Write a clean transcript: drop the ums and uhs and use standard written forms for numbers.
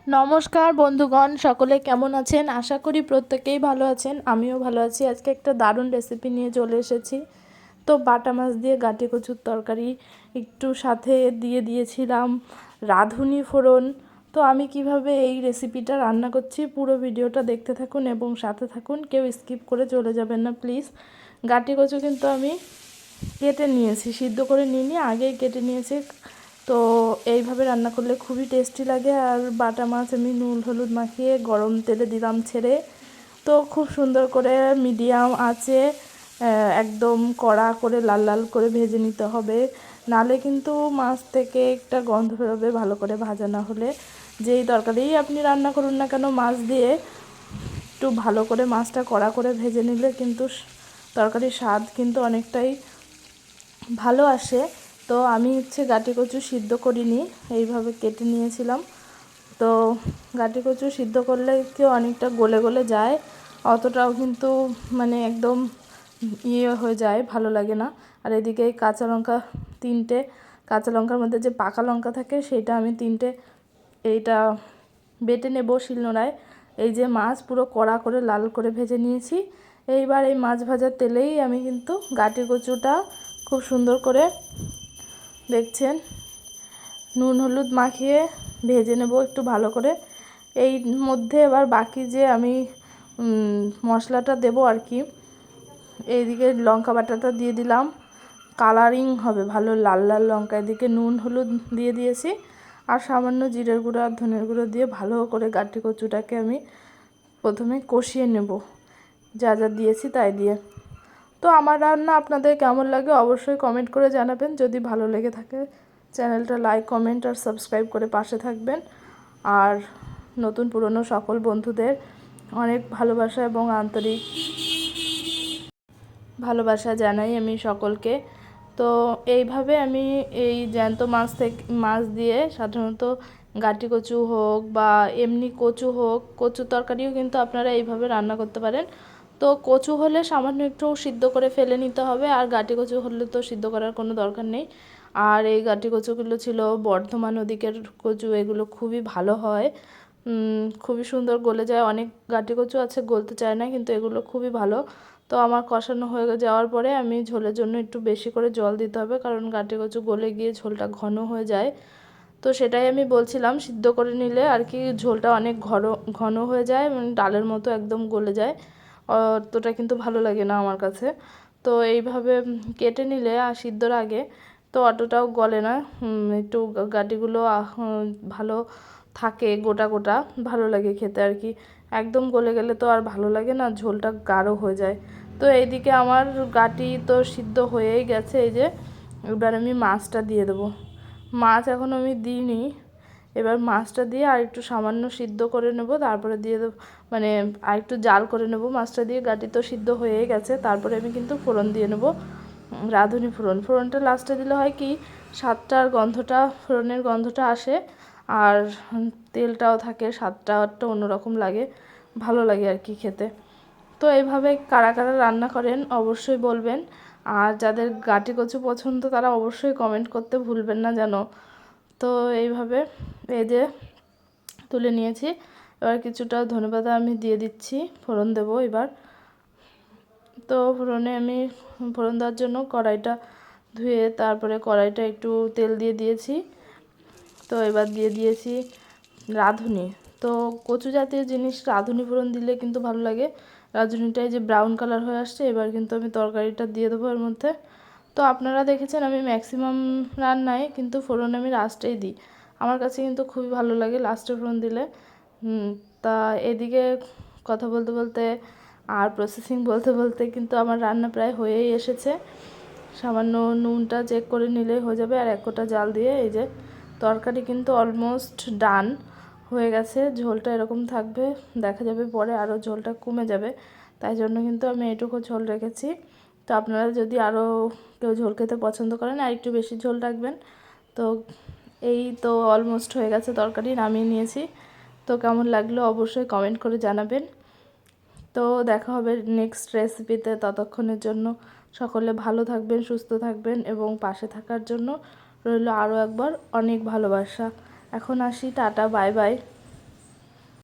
নমস্কার বন্ধুগণ, সকলে কেমন আছেন? আশা করি প্রত্যেকেই ভালো আছেন। আমিও ভালো আছি। আজকে একটা দারুণ রেসিপি নিয়ে চলে এসেছি। তো বাটা মাছ দিয়ে গাটি কচুর তরকারি, একটু সাথে দিয়ে দিয়েছিলাম রাঁধুনি ফোড়ন। তো আমি কিভাবে এই রেসিপিটা রান্না করছি পুরো ভিডিওটা দেখতে থাকুন এবং সাথে থাকুন, কেউ স্কিপ করে চলে যাবেন না প্লিজ। গাটি কচু কিন্তু আমি কেটে নিয়েছি, সিদ্ধ করে নিইনি, আগেই কেটে নিয়েছি। তো এইভাবে রান্না করলে খুবই টেস্টি লাগে। আর বাটা মাছ আমি নুন হলুদ মাখিয়ে গরম তেলে দিলাম ছেড়ে, তো খুব সুন্দর করে মিডিয়াম আঁচে একদম কড়া করে লাল লাল করে ভেজে নিতে হবে, নালে কিন্তু মাছ থেকে একটা গন্ধ বেরোবে ভালো করে ভাজা না হলে। যেই তরকারিই আপনি রান্না করুন না কেন, মাছ দিয়ে একটু ভালো করে মাছটা কড়া করে ভেজে নিলে কিন্তু তরকারির স্বাদ কিন্তু অনেকটাই ভালো আসে। তো আমি গাটি কচু সিদ্ধ করিনি, এইভাবে কেটে নিয়েছিলাম। তো গাটি কচু সিদ্ধ করলে কি অনেকটা গলে গলে যায়, অতটাও কিন্তু মানে একদম হয়ে যায়, ভালো লাগে না। আর এদিকে কাঁচা লঙ্কা তিনটে, কাঁচা লঙ্কার মধ্যে যে পাকা লঙ্কা থাকে সেটা আমি তিনটে এইটা বেটে নেব শিলনোড়ায়। এই যে মাছ পুরো কড়া করে লাল করে ভেজে নিয়েছি। এইবার এই মাছ ভাজার তেলেই আমি কিন্তু গাটি কচুটা খুব সুন্দর করে দেখছেন নুন হলুদ মাখিয়ে ভেজে নেব একটু ভালো করে। এই মধ্যে এবার বাকি যে আমি মশলাটা দেব আর কি, এইদিকে লঙ্কা বাটাটা দিয়ে দিলাম, কালারিং হবে ভালো লাল লাল লঙ্কা। এদিকে নুন হলুদ দিয়ে দিয়েছি, আর সামান্য জিরের গুঁড়ো আর ধনের গুঁড়ো দিয়ে ভালো করে গাটি কচুটাকে আমি প্রথমে কষিয়ে নেব যা যা দিয়েছি তাই দিয়ে। তো আমার রান্না আপনাদের কেমন লাগে অবশ্যই কমেন্ট করে জানাবেন। যদি ভালো লেগে থাকে চ্যানেলটা লাইক কমেন্ট আর সাবস্ক্রাইব করে পাশে থাকবেন। আর নতুন পুরনো সকল বন্ধুদের অনেক ভালোবাসা এবং আন্তরিক ভালোবাসা জানাই আমি সকলকে। তো এইভাবে আমি এই জ্যান্ত মাছ দিয়ে সাধারণত গাটি কচু হোক বা এমনি কচু হোক, কচু তরকারিও কিন্তু আপনারা এইভাবে রান্না করতে পারেন। তো কচু হলে সামান্য একটু সিদ্ধ করে ফেলে নিতে হবে, আর গাটি কচু হলে তো সিদ্ধ করার কোনো দরকার নেই। আর এই গাটি কচুগুলো ছিল বর্ধমান ওদিকের কচু, এগুলো খুবই ভালো হয়, খুবই সুন্দর গলে যায়। অনেক গাটি কচু আছে গলতে চায় না, কিন্তু এগুলো খুবই ভালো। তো আমার কষানো হয়ে যাওয়ার পরে আমি ঝোলের জন্য একটু বেশি করে জল দিতে হবে, কারণ গাটি কচু গলে গিয়ে ঝোলটা ঘন হয়ে যায়। তো সেটাই আমি বলছিলাম, সিদ্ধ করে নিলে আর কি ঝোলটা অনেক ঘন হয়ে যায়, মানে ডালের মতো একদম গলে যায়, অতটা কিন্তু ভালো লাগে না আমার কাছে। তো এইভাবে কেটে নিলে আর সিদ্ধর আগে তো অতটাও গলে না, একটু গাটিগুলো ভালো থাকে, গোটা গোটা ভালো লাগে খেতে আর কি। একদম গলে গেলে তো আর ভালো লাগে না, ঝোলটা গাঢ় হয়ে যায়। তো এইদিকে আমার গাটি তো সিদ্ধ হয়েই গেছে। এই যে এবার আমি মাছটা দিয়ে দেবো। মাছ এখন আমি দিইনি, এবার মাছটা দিয়ে আর একটু সামান্য সিদ্ধ করে নেব, তারপরে দিয়ে দেবো, মানে আর একটু জাল করে নেব মাছটা দিয়ে। গাটি তো সিদ্ধ হয়েই গেছে, তারপরে আমি কিন্তু ফোড়ন দিয়ে নেব, রাঁধুনি ফোড়নটা লাস্টে দিলে হয় কি স্বাদটার গন্ধটা, ফোড়নের গন্ধটা আসে, আর তেলটাও থাকে, স্বাদটা একটা অন্যরকম লাগে, ভালো লাগে আর কি খেতে। তো এইভাবে কারা কারা রান্না করেন অবশ্যই বলবেন। আর যাদের গাটি কচু পছন্দ তারা অবশ্যই কমেন্ট করতে ভুলবেন না যেন। তো এইভাবে এই যে তুলে নিয়েছি, এবার কিছুটা ধনেপাতা আমি দিয়ে দিচ্ছি, ফোড়ন দেবো এবার। তো ফোড়ন দেওয়ার জন্য কড়াইটা ধুয়ে তারপরে কড়াইটা একটু তেল দিয়ে দিয়েছি। তো এবার দিয়ে দিয়েছি রাঁধুনি। তো কচু জাতীয় জিনিস রাঁধুনি ফোড়ন দিলে কিন্তু ভালো লাগে। রাঁধুনিটাই যে ব্রাউন কালার হয়ে আসছে, এবার কিন্তু আমি তরকারিটা দিয়ে দেবো এর মধ্যে। তো আপনারা দেখেছেন আমি ম্যাক্সিমাম রান্নায় কিন্তু ফোড়ন আমি লাস্টেই দিই, আমার কাছে কিন্তু খুবই ভালো লাগে লাস্টে ফোড়ন দিলে। তা এদিকে কথা বলতে বলতে আর প্রসেসিং বলতে বলতে কিন্তু আমার রান্না প্রায় হয়েই এসেছে। সামান্য নুনটা চেক করে নিলেই হয়ে যাবে, আর এক কোটা জাল দিয়ে এই যে তরকারি কিন্তু অলমোস্ট ডান হয়ে গেছে। ঝোলটা এরকম থাকবে, দেখা যাবে পরে আরও ঝোলটা কমে যাবে, তাই জন্য কিন্তু আমি এইটুকু ঝোল রেখেছি। তো আপনারা যদি আরও কেউ ঝোল খেতে পছন্দ করেন আর একটু বেশি ঝোল রাখবেন। তো এই তো অলমোস্ট হয়ে গেছে, তরকারি নামিয়ে নিয়েছি। তো কেমন লাগলো অবশ্যই কমেন্ট করে জানাবেন। তো দেখা হবে নেক্সট রেসিপিতে, ততক্ষণের জন্য সকলে ভালো থাকবেন, সুস্থ থাকবেন এবং পাশে থাকার জন্য রইল আরও একবার অনেক ভালোবাসা। এখন আসি, টাটা, বাই বাই।